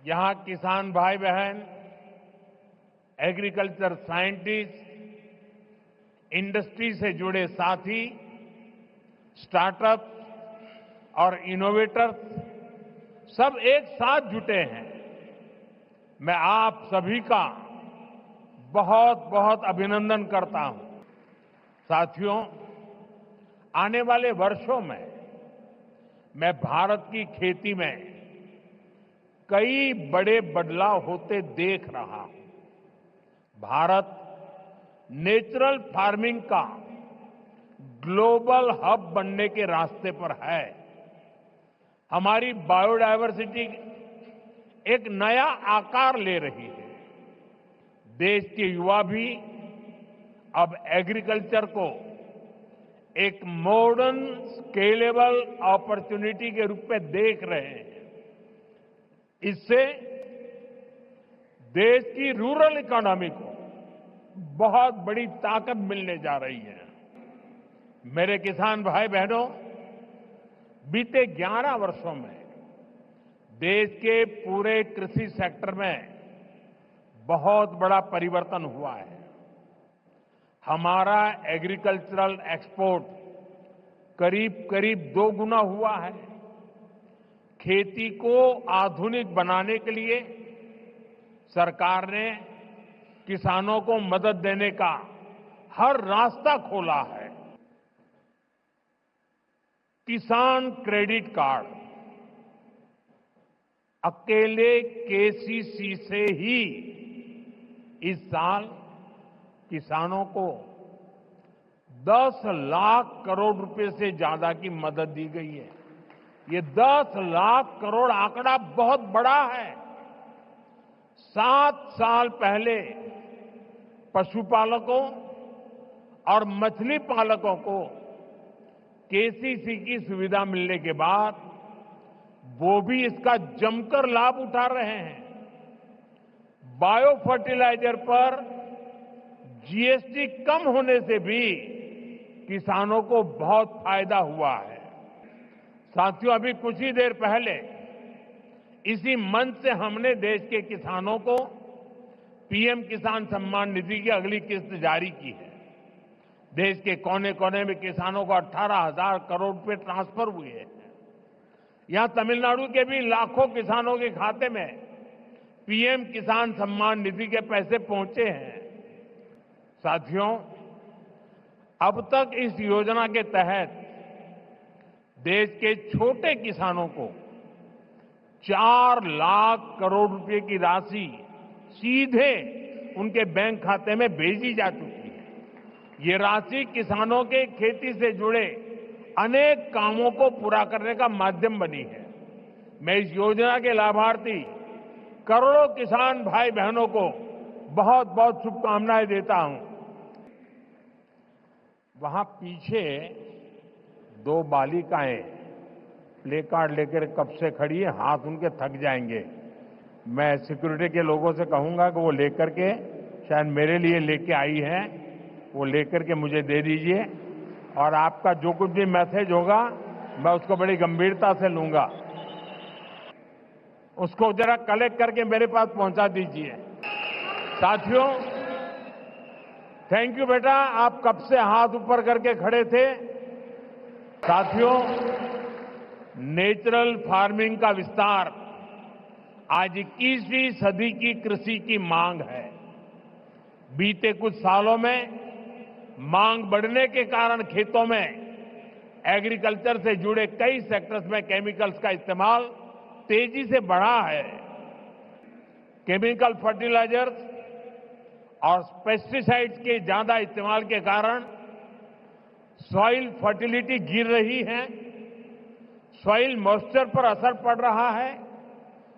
यहां किसान भाई बहन, एग्रीकल्चर साइंटिस्ट, इंडस्ट्री से जुड़े साथी, स्टार्टअप और इनोवेटर्स सब एक साथ जुटे हैं। मैं आप सभी का बहुत बहुत अभिनंदन करता हूं। साथियों, आने वाले वर्षों में मैं भारत की खेती में कई बड़े बदलाव होते देख रहा हूं। भारत नेचुरल फार्मिंग का ग्लोबल हब बनने के रास्ते पर है। हमारी बायोडायवर्सिटी एक नया आकार ले रही है। देश के युवा भी अब एग्रीकल्चर को एक मॉडर्न स्केलेबल अपॉर्चुनिटी के रूप में देख रहे हैं। इससे देश की रूरल इकोनॉमी को बहुत बड़ी ताकत मिलने जा रही है। मेरे किसान भाई बहनों, बीते 11 वर्षों में देश के पूरे कृषि सेक्टर में बहुत बड़ा परिवर्तन हुआ है। हमारा एग्रीकल्चरल एक्सपोर्ट करीब करीब 2 गुना हुआ है। खेती को आधुनिक बनाने के लिए सरकार ने किसानों को मदद देने का हर रास्ता खोला है। किसान क्रेडिट कार्ड अकेले केसीसी से ही इस साल किसानों को 10 लाख करोड़ रुपए से ज्यादा की मदद दी गई है। ये 10 लाख करोड़ आंकड़ा बहुत बड़ा है। 7 साल पहले पशुपालकों और मछली पालकों को केसीसी की सुविधा मिलने के बाद वो भी इसका जमकर लाभ उठा रहे हैं। बायो फर्टिलाइजर पर जीएसटी कम होने से भी किसानों को बहुत फायदा हुआ है। साथियों, अभी कुछ ही देर पहले इसी मंच से हमने देश के किसानों को पीएम किसान सम्मान निधि की अगली किस्त जारी की है। देश के कोने कोने में किसानों को 18,000 करोड़ रुपए ट्रांसफर हुए हैं। यहां तमिलनाडु के भी लाखों किसानों के खाते में पीएम किसान सम्मान निधि के पैसे पहुंचे हैं। साथियों, अब तक इस योजना के तहत देश के छोटे किसानों को 4 लाख करोड़ रुपए की राशि सीधे उनके बैंक खाते में भेजी जा चुकी है। ये राशि किसानों के खेती से जुड़े अनेक कामों को पूरा करने का माध्यम बनी है। मैं इस योजना के लाभार्थी करोड़ों किसान भाई बहनों को बहुत बहुत शुभकामनाएं देता हूं। वहां पीछे 2 बालिकाएं प्ले कार्ड लेकर कब से खड़ी है, हाथ उनके थक जाएंगे। मैं सिक्योरिटी के लोगों से कहूंगा कि वो लेकर के, शायद मेरे लिए लेके आई हैं, वो लेकर के मुझे दे दीजिए और आपका जो कुछ भी मैसेज होगा मैं उसको बड़ी गंभीरता से लूंगा। उसको जरा कलेक्ट करके मेरे पास पहुंचा दीजिए। साथियों, थैंक यू बेटा, आप कब से हाथ ऊपर करके खड़े थे। साथियों, नेचुरल फार्मिंग का विस्तार आज 21वीं सदी की कृषि की मांग है। बीते कुछ सालों में मांग बढ़ने के कारण खेतों में एग्रीकल्चर से जुड़े कई सेक्टर्स में केमिकल्स का इस्तेमाल तेजी से बढ़ा है। केमिकल फर्टिलाइजर्स और पेस्टिसाइड्स के ज्यादा इस्तेमाल के कारण सॉइल फर्टिलिटी गिर रही है, सॉइल मॉइस्चर पर असर पड़ रहा है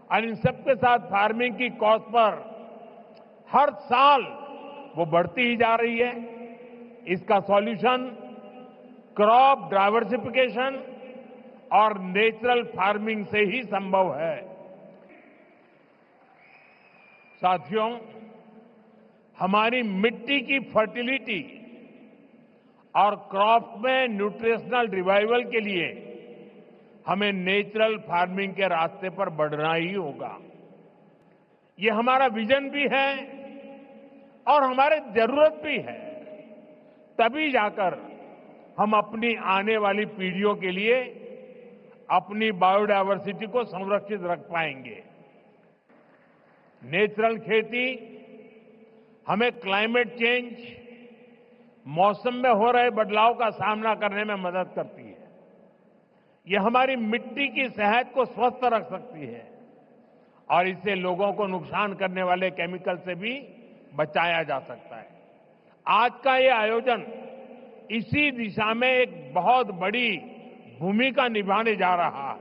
और इन सबके साथ फार्मिंग की कॉस्ट पर हर साल वो बढ़ती ही जा रही है। इसका सॉल्यूशन क्रॉप डाइवर्सिफिकेशन और नेचुरल फार्मिंग से ही संभव है। साथियों, हमारी मिट्टी की फर्टिलिटी और क्रॉप में न्यूट्रिशनल रिवाइवल के लिए हमें नेचुरल फार्मिंग के रास्ते पर बढ़ना ही होगा। ये हमारा विजन भी है और हमारी जरूरत भी है। तभी जाकर हम अपनी आने वाली पीढ़ियों के लिए अपनी बायोडायवर्सिटी को संरक्षित रख पाएंगे। नेचुरल खेती हमें क्लाइमेट चेंज, मौसम में हो रहे बदलाव का सामना करने में मदद करती है। ये हमारी मिट्टी की सेहत को स्वस्थ रख सकती है और इससे लोगों को नुकसान करने वाले केमिकल से भी बचाया जा सकता है। आज का ये आयोजन इसी दिशा में एक बहुत बड़ी भूमिका निभाने जा रहा है।